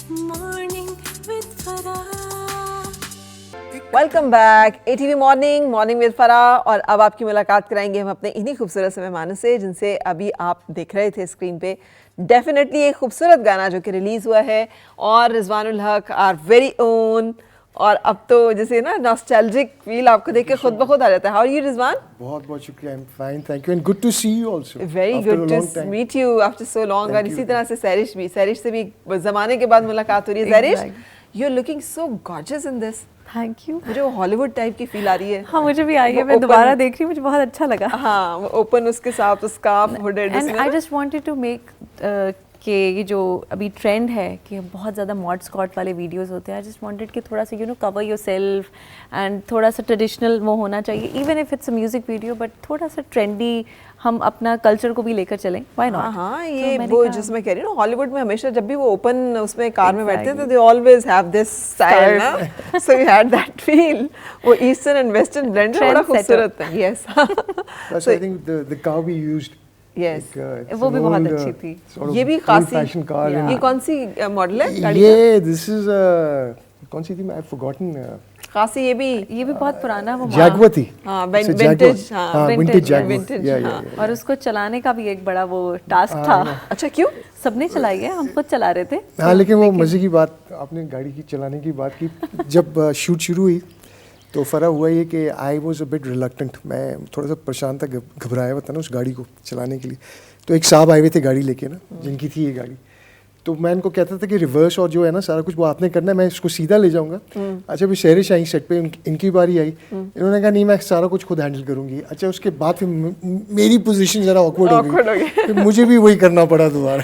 Morning with Farah. Welcome back ATV morning with फरा। और अब आपकी मुलाकात कराएंगे हम अपने इन्हीं खूबसूरत से मेहमानों से जिनसे अभी आप देख रहे थे स्क्रीन पे। डेफिनेटली एक खूबसूरत गाना जो कि रिलीज़ हुआ है और रिजवानुल हक आर वेरी ओन। और अब तो जैसे ना नॉस्टैल्जिक फील आपको देख के खुद ब खुद आ जाता है। How are you Rizwan? बहुत बहुत शुक्रिया। I am fine, thank you and good to see you also. Very good to meet you after so long. और इसी तरह से सैरिश से भी ज़माने के बाद मुलाकात हो रही है। Sairish, you are looking so gorgeous in this. Thank you. मुझे वो हॉलीवुड टाइप की फील आ रही है। हाँ, मुझे भी आई है। मैं दोबारा देख रही हूँ, मुझे बहुत अच्छा लगा। हाँ, वो ओपन उसके साथ scarf hooded. And I just wanted to make कि ये जो अभी ट्रेंड है कि बहुत ज़्यादा मॉड स्कॉट वाले वीडियोस होते हैं, आई जस्ट वांटेड कि थोड़ा सा कवर योरसेल्फ एंड थोड़ा सा ट्रेडिशनल वो होना चाहिए, even if it's a music video, but थोड़ा सा ट्रेंडी हम अपना कल्चर को भी लेकर चलें। Why not? हाँ, ये तो वो जिसमें कह रही हूँ ना, हॉलीवुड में हमेशा जब भी वो ओपन उसमें कार में बैठते थे, they always have this style ना, so you had that feel. वो ईस्टर्न एंड वेस्टर्न ब्लेंड बड़ा खूबसूरत है। Yes, Plus, I think the car we used. Yes, वो भी बहुत अच्छी थी। ये भी खासी फैशन कार। ये कौन सी मॉडल है गाड़ी ये दिस इज कौन सी थी? आई फॉरगॉटन। खासी ये भी बहुत पुराना वो जैगुआर थी। हाँ, विंटेज। हाँ, विंटेज जैगुआर। और उसको चलाने का भी एक बड़ा वो टास्क था। अच्छा, क्यों? सबने चलाई है, हम खुद चला रहे थे। हाँ, लेकिन वो मजे की बात, आपने गाड़ी की चलाने की बात की। जब शूट शुरू हुई तो फ़र्क हुआ ये कि I was a bit reluctant. मैं थोड़ा सा परेशान था, घबराया हुआ था ना उस गाड़ी को चलाने के लिए। तो एक साहब आए हुए थे गाड़ी लेके ना, जिनकी थी ये गाड़ी। तो मैं इनको कहता था कि रिवर्स और जो है ना सारा कुछ वो आपने करना है, मैं इसको सीधा ले जाऊंगा। अच्छा, फिर सैरिश आई सेट पे, इनकी बारी आई। इन्होंने कहा नहीं, मैं सारा कुछ खुद हैंडल करूंगी। अच्छा, उसके बाद फिर मेरी पोजीशन ज़रा ऑकवर्ड हो गई, फिर मुझे भी वही करना पड़ा दोबारा।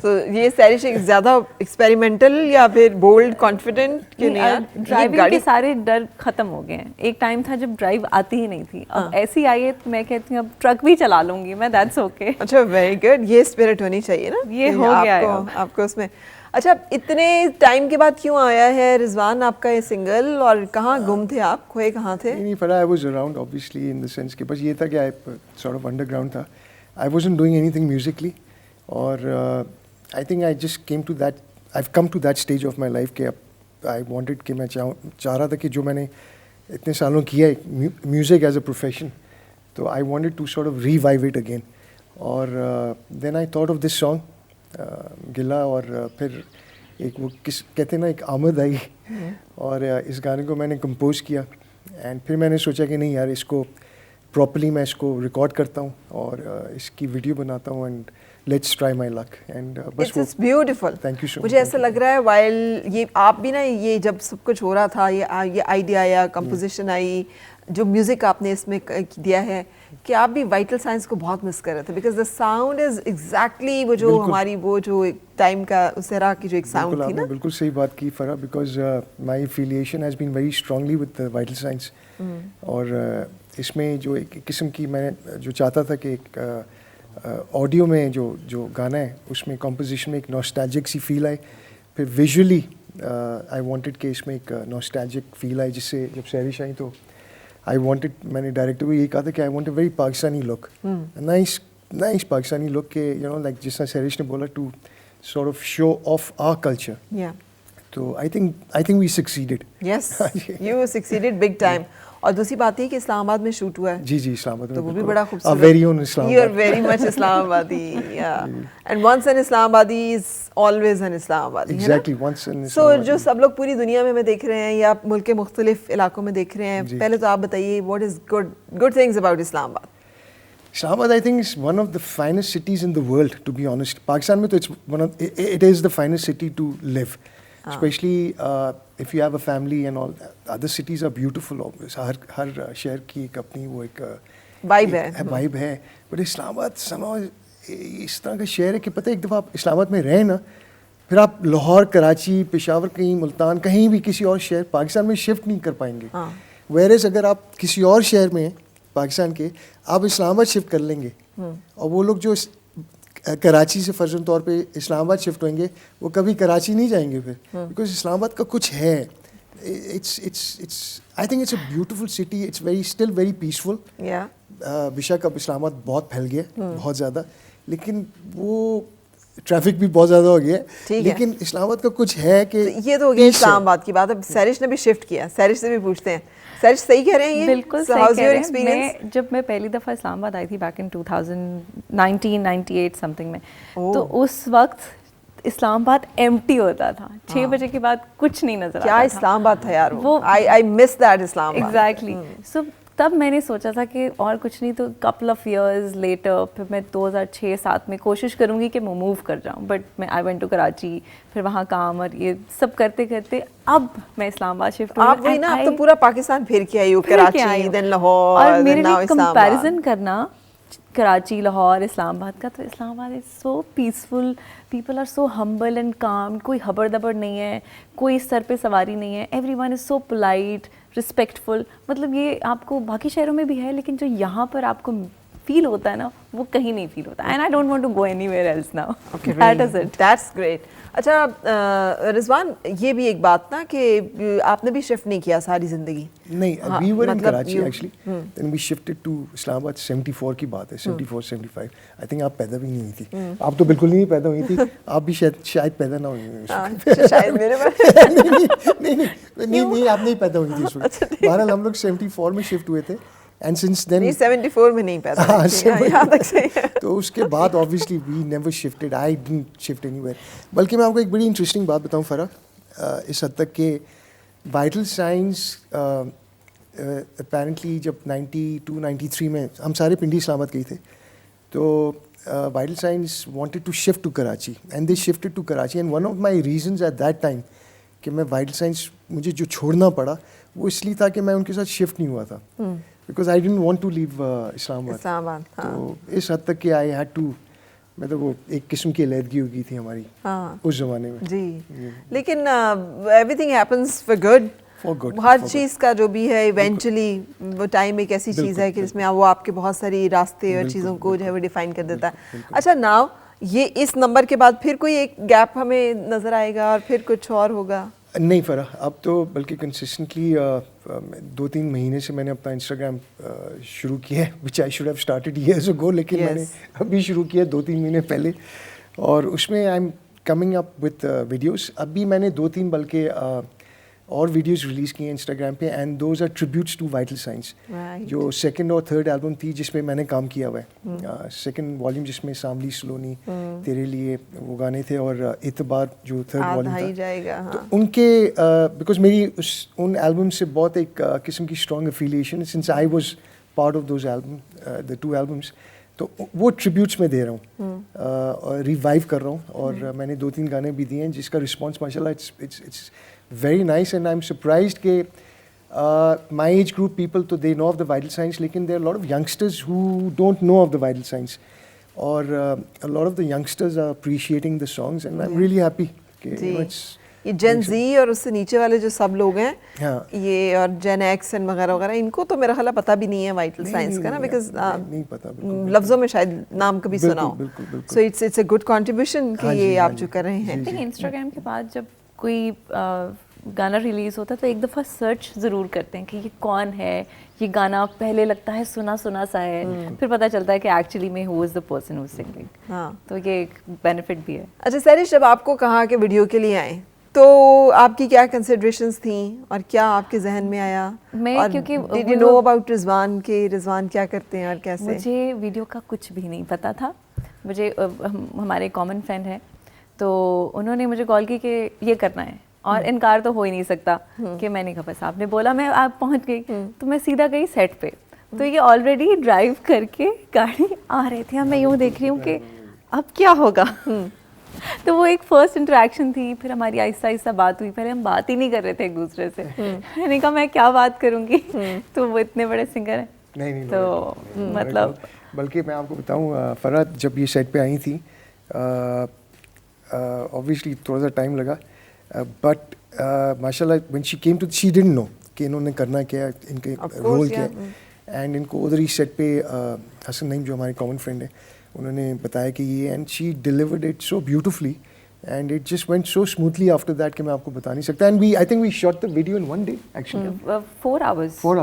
तो ये सैरिश ज़्यादा एक्सपेरिमेंटल या फिर बोल्ड कॉन्फिडेंट कि नहीं यार? ड्राइविंग के सारे डर खत्म हो गए हैं। एक टाइम था जब ड्राइव आती ही नहीं थी, अब ऐसी आई है तो मैं कहती हूँ अब ट्रक भी चला लूंगी मैं, दैट्स ओके। अच्छा, वेरी गुड। ये स्पिरिट होनी चाहिए ना, ये हो गया है आपको उसमें। अच्छा, इतने टाइम के बाद क्यों आया है रिजवान आपका ये सिंगल, और कहाँ गुम थे आप, खोए कहाँ थे? नहीं पता, I was around obviously in the sense कि बस ये था कि आई सॉर्ट ऑफ अंडरग्राउंड था। I wasn't doing anything musically. और I think I just came to that, I come to that stage of my life के I wanted कि मैं चाह रहा था कि जो मैंने इतने सालों किया है म्यूज़िक एज अ प्रोफेशन, तो I wanted to sort of revive it again. और then I thought of this song Gila. और फिर एक वो किस कहते हैं ना, एक आमद आई और इस गाने को मैंने कंपोज किया। एंड फिर मैंने सोचा कि नहीं यार, इसको प्रॉपर्ली मैं इसको रिकॉर्ड करता हूँ और इसकी वीडियो बनाता हूँ and let's try my luck. And बस it's beautiful. Thank you so much. मुझे ऐसा लग रहा है वाइल ये आप भी ना, ये जब सब कुछ हो रहा था, ये आइडिया आया, कंपोजिशन आई, जो म्यूजिक आपने इसमें दिया है, कि आप भी वाइटल साइंस को बहुत मिस कर रहे थे, because the sound is exactly वो जो हमारी वो जो एक टाइम का उस तरह की जो एक साउंड थी ना। बिल्कुल सही बात की Farah, because my affiliation has been very strongly with Vital science. और इसमें जो एक किस्म की मैंने जो चाहता था कि एक ऑडियो में जो गाना है उसमें कॉम्पोजिशन में एक नॉस्टैल्जिक सी फील आए। फिर विजुअली आई वांटेड कि इसमें एक नॉस्टैल्जिक फील आए, जिससे जब सैरिश आई तो आई वांटेड, मैंने डायरेक्टर को ये कहा था कि I want a very Pakistani look, nice Pakistani look के लाइक जिस तरह सैरिश ने बोला, to sort of show off our culture. तो I think we succeeded. Yes, you succeeded big time. और दूसरी बात है कि इस्लामाबाद में शूट हुआ है। जी इस्लामाबाद में, तो वो भी बड़ा खूबसूरत। Very own Islamabad. You are very much Islamabadi, yeah and once an Islamabadi is always an Islamabadi. Exactly, once an so जो सब लोग पूरी दुनिया में देख रहे हैं या मुल्क के मुख्तलिफ इलाकों में देख रहे हैं, पहले तो आप बताइए what is good things about Islamabad? Islamabad, I think, is one of the finest cities in the world, to be honest. Pakistan में तो it is the finest city to live. Especially if you have a family and all. Other cities are beautiful. हर शहर की एक अपनी वो एक vibe है। But Islamabad somehow इस तरह का शहर है कि पता है, एक दफ़ा आप इस्लामाबाद में रहे ना, फिर आप लाहौर, कराची, पेशावर, कहीं मुल्तान, कहीं भी किसी और शहर पाकिस्तान में शिफ्ट नहीं कर पाएंगे। Whereas अगर आप किसी और शहर में पाकिस्तान के, आप इस्लामाबाद शिफ्ट कर लेंगे, और वो लोग जो कराची से फर्जन तौर पे इस्लामाबाद शिफ्ट होंगे, वो कभी कराची नहीं जाएंगे फिर, बिकॉज इस्लामाबाद का कुछ है। I think it's a beautiful city, it's still very peaceful. बेशक अब इस्लामाबाद बहुत फैल गया, बहुत ज़्यादा, लेकिन वो ट्रैफिक भी बहुत ज़्यादा हो गया है, ठीक है। लेकिन इस्लामाबाद का कुछ है कि ये तो हो गया peace है। इस्लामाबाद की बात। अब सैरिश ने भी शिफ्ट किया, सैरिश से भी पूछते हैं। सैरिश सही कह रहे हैं ये? बिल्कुल So सही how's कह your रहे हैं। experience? जब मैं पहली दफ़ा इस्लामाबाद आई थी बैक इन 1998 समथिंग में, तो उस वक्त इस्लामाबाद एम्प्टी होता था। 6 बजे के बाद कुछ नहीं नजर क्या आता था। इस्लामाबाद था यार वो। वो- I miss that Islamabad. Exactly. So तब मैंने सोचा था कि और कुछ नहीं तो कपल ऑफ इयर्स लेटर फिर मैं 2006-07 में कोशिश करूंगी कि मैं मूव कर जाऊं, बट मैं आई वेंट टू कराची, फिर वहाँ काम और ये सब करते करते अब मैं इस्लामाबाद शिफ्ट हुई। आप वही ना, आप तो पूरा पाकिस्तान फिर के आई हो, कराची, देन लाहौर, और then मेरे now लिए इस्लामाबाद। कंपैरिजन करना कराची, लाहौर, इस्लामाबाद का, तो Islamabad is so peaceful, people are so humble and calm, कोई हबड़ दबड़ नहीं है, कोई सर पे सवारी नहीं है, everyone is so polite, respectful. मतलब ये आपको बाकी शहरों में भी है, लेकिन जो यहाँ पर आपको फील होता है ना, वो कहीं नहीं फील होता। And I don't want to go anywhere else now. That is it. That's great. अच्छा रिजवान, ये भी एक बात ना कि आपने भी शिफ्ट नहीं किया सारी जिंदगी। नहीं, हाँ, we were in मतलब Karachi you- actually. Then we shifted to Islamabad 74 की बात है, 74-75. I think आप पैदा भी नहीं हुई थी। आप तो बिल्कुल नहीं पैदा हुई थी। आप भी शायद पैदा ना हुई हों। हाँ, शायद मेरे पास नहीं, आप नहीं पैदा हुई थी उस वक्त। बहरहाल हम लोग 74 में शिफ्ट हुए थे, एंड सिंस देन नहीं 74 में नहीं पैदा हाँ, हुई थी। हाँ, यहाँ तक सही है। तो उसके बाद obviously we never shifted, I didn't shift anywhere. बल्कि मैं आपको एक बड़ी इंटरेस्टिंग बात बताऊं फरा, इस हद तक कि वाइटल साइंस अपेरेंटली जब 92-93 में हम सारे पिंडी इस्लामाबाद गए थे, तो Vital Signs wanted to shift to Karachi and they shifted to Karachi. And one of my reasons at that time कि मैं वाइटल साइंस मुझे जो छोड़ना पड़ा वो इसलिए था कि मैं उनके साथ शिफ्ट नहीं हुआ था, because I didn't want to leave Islamabad. Islamabad, हाँ। तो इस हद तक कि आई हैड टू, मतलब वो एक किस्म की अलहदगी हो गई थी हमारी हाँ। उस ज़माने में। जी, लेकिन everything happens for good. For good, her for चीज़ का जो भी है इवेंचुअली वो टाइम एक ऐसी चीज़ है कि जिसमें वो आपके बहुत सारी रास्ते और चीज़ों को जो है वो डिफाइन कर देता है। अच्छा, नाउ ये इस नंबर के बाद फिर कोई एक गैप हमें नज़र आएगा और फिर कुछ और होगा? नहीं फरा, अब तो बल्कि कंसिस्टेंटली 2-3 महीने से मैंने अपना इंस्टाग्राम शुरू किया है, which I should have started years ago, लेकिन Yes. मैंने अभी शुरू किया 2-3 महीने पहले, और उसमें I am coming up with videos. अभी मैंने 2-3 बल्कि और वीडियोस रिलीज़ किए हैं इंस्टाग्राम पे, and those are tributes to Vital Signs. Right. जो सेकंड और थर्ड एल्बम थी जिसमें मैंने काम किया हुआ है, सेकंड वॉल्यूम जिसमें सामली सलोनी, तेरे लिए वो गाने थे, और इतबार जो थर्ड आधा वॉल्यूम ही था, जाएगा। तो हाँ। उनके बिकॉज मेरी उन एल्बम से बहुत एक किस्म की strong affiliation, since I was part of those album, the 2 albums, तो वो ट्रिब्यूट्स मैं दे रहा हूँ और रिवाइव कर रहा हूँ, और मैंने 2-3 गाने भी दिए हैं जिसका रिस्पॉन्स माशाल्लाह it's very nice, and I am surprised कि माई एज ग्रुप पीपल तो they know of the vital science, लेकिन there are lot of youngsters who don't know of the vital science, और a lot of the youngsters are appreciating the songs, and I'm really happy कि जी। it's ये जेन जी और उससे नीचे वाले जो सब लोग हैं, हाँ। ये और जेन एक्स एंड वगैरह वगैरह, इनको तो मेरा ख्याल है पता भी नहीं है वाइटल नहीं, साइंस का ना, नहीं, बिकॉज नहीं पता, बिल्कुल, लफ्जों में शायद नाम कभी बिल्कुल, सुना हो। बिल्कुल, बिल्कुल। So it's a good contribution कि हाँ ये जी, आप हाँ जो जी। कर रहे हैं। आई थिंक इंस्टाग्राम के बाद जब कोई गाना रिलीज होता है तो एक दफ़ा सर्च ज़रूर करते हैं कि ये कौन है, ये गाना पहले लगता है सुना सुना सा है, फिर पता चलता है कि एक्चुअली में who is the person who is singing. हाँ। तो ये एक बेनिफिट भी है। अच्छा सैरिश, जब आपको कहा कि वीडियो के लिए आए तो आपकी क्या कंसिडरेशंस थी और क्या आपके जहन में आया? मैं और क्योंकि did you know about Rizwan के रिजवान क्या करते हैं और कैसे? मुझे वीडियो का कुछ भी नहीं पता था। मुझे हमारे कॉमन फ्रेंड है, तो उन्होंने मुझे कॉल की कि ये करना है, और इनकार तो हो ही नहीं सकता कि मैंने कहा बस आपने बोला मैं आप पहुंच गई, तो मैं सीधा गई सेट पे। तो ये ऑलरेडी ड्राइव करके गाड़ी आ रहे थे, मैं यूँ देख रही हूँ कि अब क्या होगा। तो वो एक फर्स्ट इंटरेक्शन थी, फिर हमारी आहिस्ता आहिस्ता बात हुई। पहले हम बात ही नहीं कर रहे थे एक दूसरे से। मैंने कहा मैं क्या बात करूँगी, तो वो इतने बड़े सिंगर हैं। नहीं तो मतलब बल्कि मैं आपको बताऊं, फराद जब ये सेट पे आई थी, ऑब्वियसली थोड़ा सा टाइम लगा, बट माशाल्लाह when she came to, she didn't know कि इन्होंने करना क्या है, इनके रोल क्या है, एंड इनको उधर ही सेट पे हसन नईम जो हमारे कॉमन फ्रेंड है, उन्होंने बताया कि ये, and she delivered it so beautifully, and it just went so smoothly after that कि मैं आपको बता नहीं सकता। And we, I think we shot the video in 1 day actually. 4 hours. 4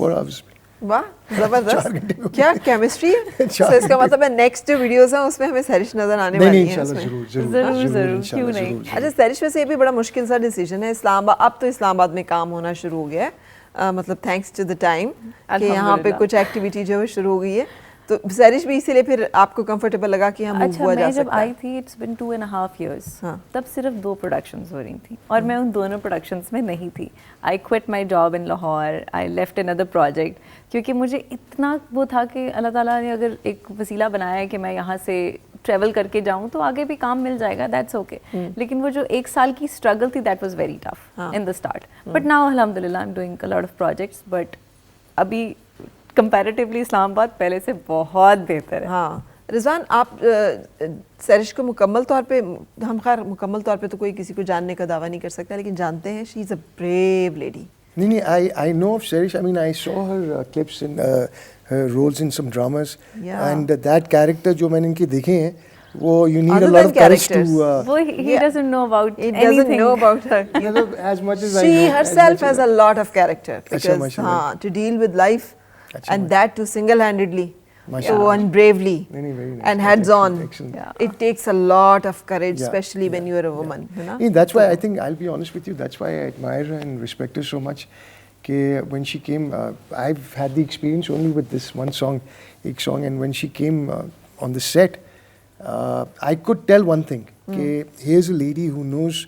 hours. वाह 4 घंटे जबरदस्त को। क्या केमिस्ट्री है। So, इसका मतलब है नेक्स्ट जो वीडियोस हैं उसमें हमें सरिश नजर आने नहीं वाली नहीं है इंशाल्लाह उसमें। जरूर जरूर, इंशाल्लाह, क्यों नहीं? जरूर। अच्छा सरिश वैसे ये भी बड़ा मुश्किल सा डिसीजन है इस्लामाबाद, अब तो इस्लामाबाद में काम होना शुरू हो गया है, मतलब थैंक्स टू द टाइम कि यहाँ पे अल्हम्दुलिल्लाह। कुछ एक्टिविटी जो है शुरू हो गई है, तो सरिश भी इसीलिए फिर आपको कंफर्टेबल लगा कि हम अच्छा हुआ जा मैं जब सकता आई है। थी इट्स बिन 2.5 years हाँ। तब सिर्फ 2 प्रोडक्शंस हो रही थी और मैं उन दोनों प्रोडक्शंस में नहीं थी। I quit my job in Lahore, I left another project, क्योंकि मुझे इतना वो था कि अल्लाह ताला ने अगर एक वसीला बनाया है कि मैं यहाँ से ट्रेवल करके जाऊँ तो आगे भी काम मिल जाएगा, दैट्स ओके। लेकिन वो जो 1 साल की स्ट्रगल थी that was very tough in the start, but now अल्हम्दुलिल्लाह I am doing a lot of projects, but अभी कंपैरेटिवली इस्लामाबाद पहले से बहुत बेहतर है। हाँ रिजवान, आप सरिश को मुकम्मल तौर पे, हम खैर मुकम्मल तौर पे तो कोई किसी को जानने का दावा नहीं कर सकता, लेकिन जानते हैं she is a brave lady. नहीं, I know of Serish. I mean, I saw her clips in her roles in some dramas, Yeah. and that character जो मैंने इनके देखे हैं, वो you need Other a lot than of courage to. characters. वो he Yeah. doesn't know about He doesn't anything. know about her. मतलब as much as I She know, as herself much has as a lot of character because माशाल्लाह। हाँ to deal with life अच्छा, and that too single-handedly, so माशाल्लाह। and bravely नहीं, very nice. and heads-on. Excellent. Yeah. It takes a lot of courage, Yeah, especially when you are a woman. You know? Yeah, that's why I think I'll be honest with you. That's why I admire her and respect her so much. Ke when she came, I've had the experience only with this one song, ek song, and when she came on the set, I could tell one thing. Ke here's a lady who knows,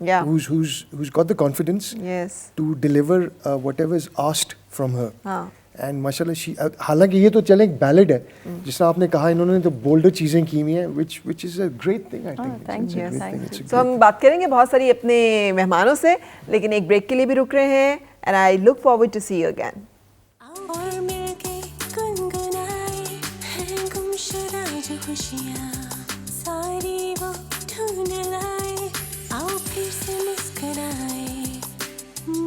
Yeah. who's got the confidence Yes. to deliver whatever is asked from her. हाँ. And माशाल्लाह she, हालांकि ये तो चले एक ballad है, जिसमें आपने कहा इन्होंने तो बोल्डर चीज़ें की हुई हैं, which is a great thing I think. thank It's a you, great thank thing. It's a So हम बात करेंगे बहुत सारी अपने मेहमानों से, लेकिन एक ब्रेक के लिए भी रुक रहे हैं and I look forward to see you again. और मिलके गुनगुनाए हैं गुमशुदा जो खुशियाँ सारी वो ढूंढ लाए, आओ फिर से मुस्कुराए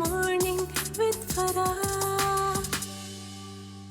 मॉर्निंग विद फराह।